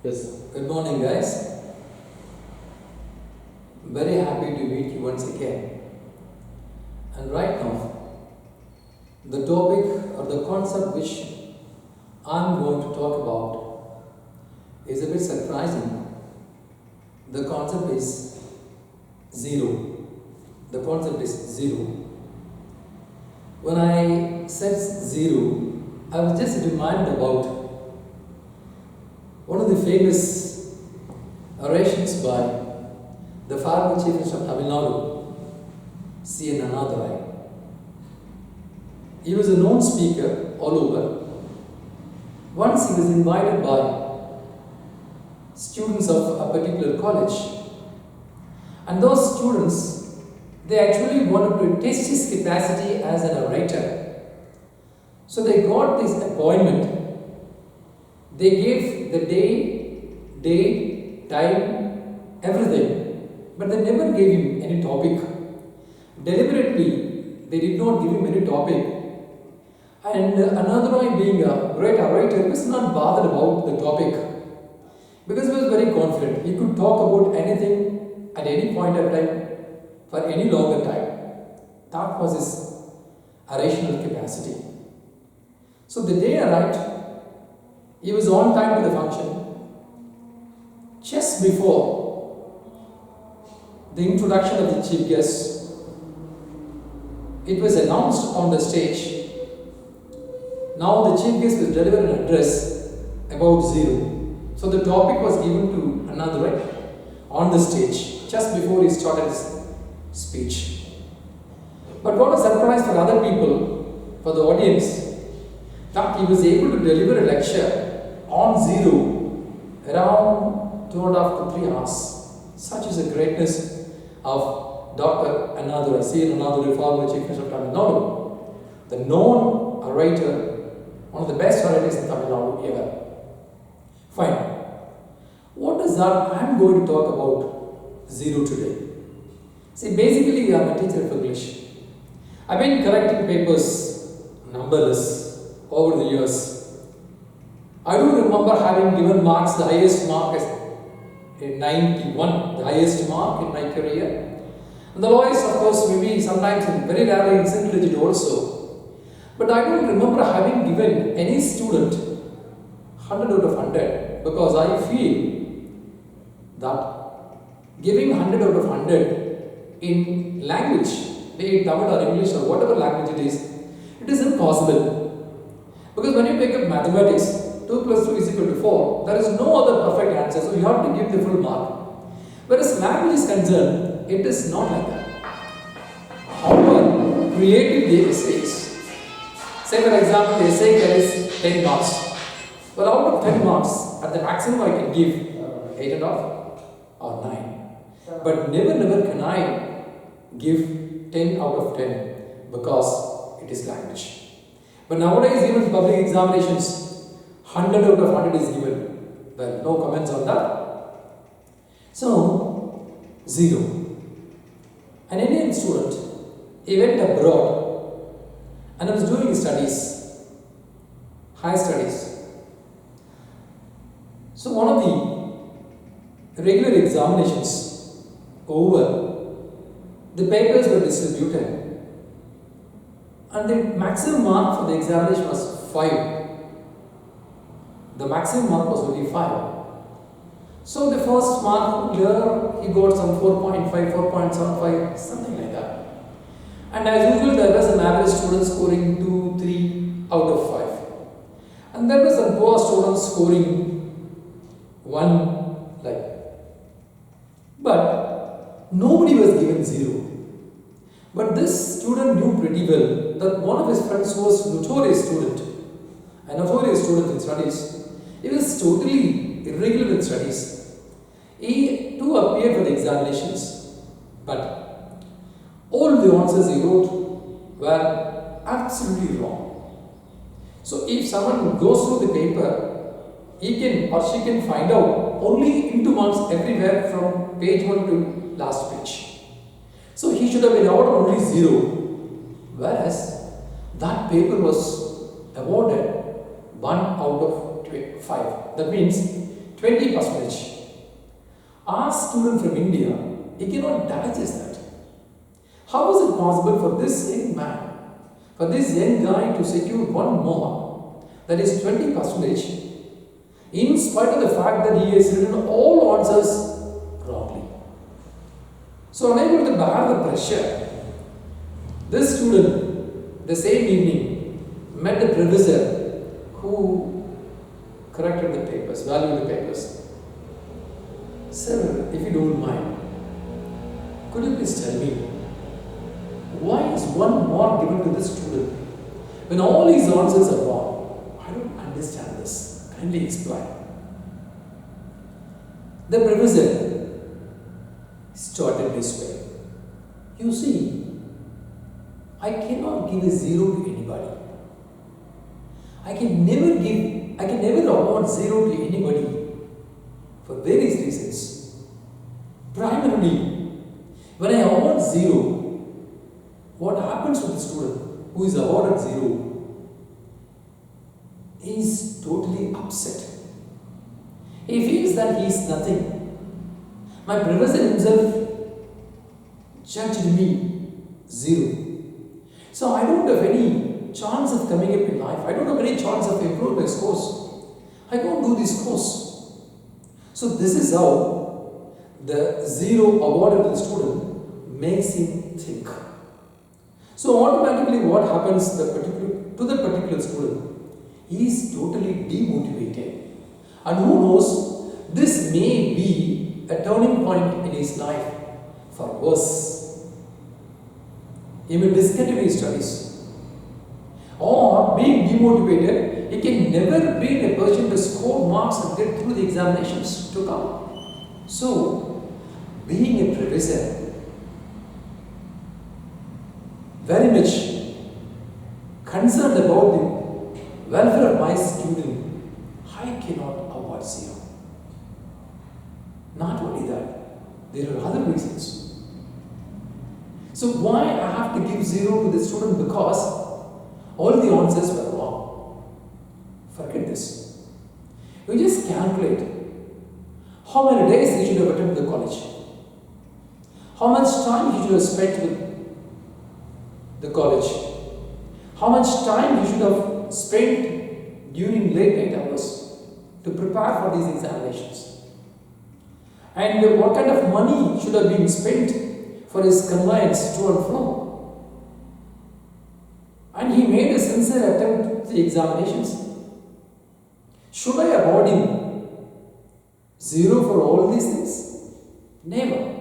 Yes, sir. Good morning, guys. Very happy to meet you once again. And right now, the topic or the concept which I'm going to talk about is a bit surprising. The concept is zero. The concept is zero. When I said zero, I was just reminded about one of the famous orations by the former Chief Minister of Tamil Nadu, C.N. Annadurai. He was a known speaker all over. Once he was invited by students of a particular college, and those students, they actually wanted to test his capacity as an orator. So they got this appointment. They gave the day, date, time, everything, but they never gave him any topic. Deliberately, they did not give him any topic. And Annadurai, being a great orator, was not bothered about the topic because he was very confident. He could talk about anything at any point of time for any longer time. That was his orational capacity. So the day arrived, he was on time to the function. Just before the introduction of the chief guest, it was announced on the stage. Now the chief guest will deliver an address about zero. So the topic was given to Annadurai on the stage just before he started his speech. But what a surprise for other people, for the audience, that he was able to deliver a lecture on zero around 2.5 to 3 hours. Such is the greatness of Dr. Annadurai, C.N. Annadurai, former Chief Minister of Tamil Nadu, the known orator, one of the best orators in Tamil Nadu ever. Fine. What is that? I am going to talk about zero today. See, basically, I am a teacher of English. I've been correcting papers numberless over the years. I do remember having given marks, the highest mark is in 91, the highest mark in my career. And the lowest, of course, maybe sometimes very rarely in single digit also. But I don't remember having given any student 100 out of 100 because I feel that giving 100 out of 100 in language, be it Tamil or English or whatever language it is impossible. Because when you take up mathematics, 2 plus 2 is equal to 4, there is no other perfect answer, so you have to give the full mark. Whereas language is concerned, it is not like that. However, creative the essays. Say for example, the essay carries 10 marks. Well, out of 10 marks, at the maximum I can give 8.5 or 9. But never can I give 10 out of 10 because it is language. But nowadays, even public examinations, 100 out of 100 is given. Well, no comments on that. So, zero. An Indian student, he went abroad and was doing studies, high studies. So, one of the regular examinations over, the papers were distributed, and the maximum mark for the examination was 5. The maximum mark was only 5. So the first mark there, he got some 4.5, 4.75, something like that. And as usual, there was an average student scoring 2, 3 out of 5. And there was a poor student scoring 1 like. But nobody was given 0. But this student knew pretty well that one of his friends was a notorious student in studies. He was totally irregular in studies. He too appeared for the examinations, but all the answers he wrote were absolutely wrong. So if someone goes through the paper, he can or she can find out only into marks everywhere from page 1 to last page. So he should have been awarded only 0, whereas that paper was awarded 1 out of 5. That means 20 percentage. Our student from India, he cannot digest that. How is it possible for this young man, for this young guy to secure one more, that is 20 percentage, in spite of the fact that he has written all answers wrongly? So unable to bear the pressure, this student, the same evening, met the professor who corrected the papers, valued the papers. Sir, if you don't mind, could you please tell me, why is one mark given to this student when all his answers are wrong? I don't understand this. Kindly explain. The professor started this way. You see, I cannot give a zero to anybody. I can never award zero to anybody for various reasons. Primarily, when I award zero, what happens with the student who is awarded zero? He is totally upset. He feels that he is nothing. My professor himself judged me zero. So I don't have any chance of coming up in life. I don't have any chance of improving my scores. I can't do this course. So this is how the zero awarded to the student makes him think. So automatically what happens to the particular student? He is totally demotivated. And who knows, this may be a turning point in his life for worse. He may discontinue his studies. Or being demotivated, he can never be in a position to score marks and get through the examinations to come. So, being a professor, very much concerned about the welfare of my student, I cannot award zero. Not only that, there are other reasons. So why I have to give zero to the student? Because all the answers were wrong. Forget this. You just calculate how many days he should have attended the college, how much time he should have spent with the college, how much time he should have spent during late night hours to prepare for these examinations, and what kind of money should have been spent for his conveyance to and from. And he made a sincere attempt at the examinations. Should I award him zero for all these things? Never.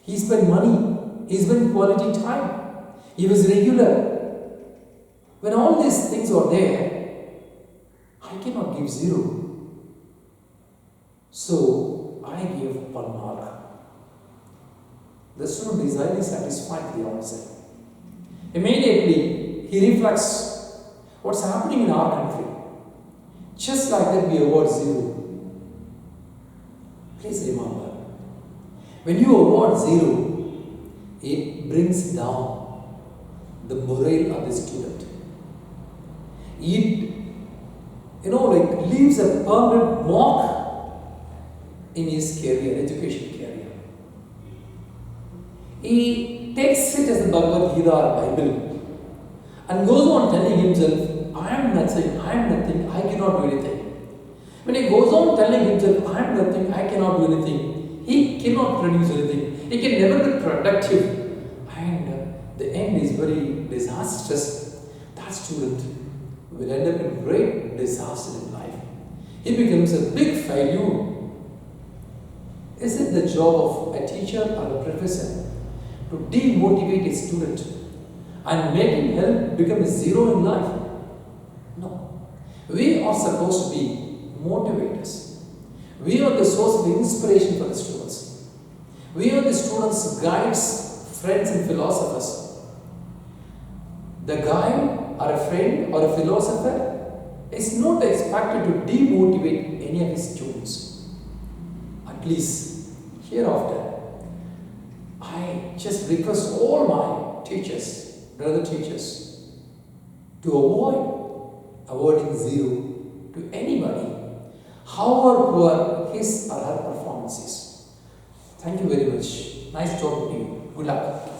He spent money, he spent quality time, he was regular. When all these things are there, I cannot give zero. So I give 1 mark. The student is highly satisfied with the answer. Immediately, he reflects what's happening in our country. Just like that, we award zero. Please remember, when you award zero, it brings down the morale of the student. It, leaves a permanent mark in his career, education career. He takes it as the Bhagavad Gita or Bible and goes on telling himself, I am nothing, I cannot do anything. When he goes on telling himself, I am nothing, I cannot do anything, he cannot produce anything, he can never be productive, and the end is very disastrous. That student will end up in great disaster in life. He becomes a big failure. Is it the job of a teacher or a professor to demotivate a student and make him help become a zero in life? No. We are supposed to be motivators. We are the source of inspiration for the students. We are the students' guides, friends, and philosophers. The guide or a friend or a philosopher is not expected to demotivate any of his students. At least hereafter, I just request all my teachers, brother teachers, to avoid awarding zero to anybody however poor his or her performance is. Thank you very much. Nice talking to you. Good luck.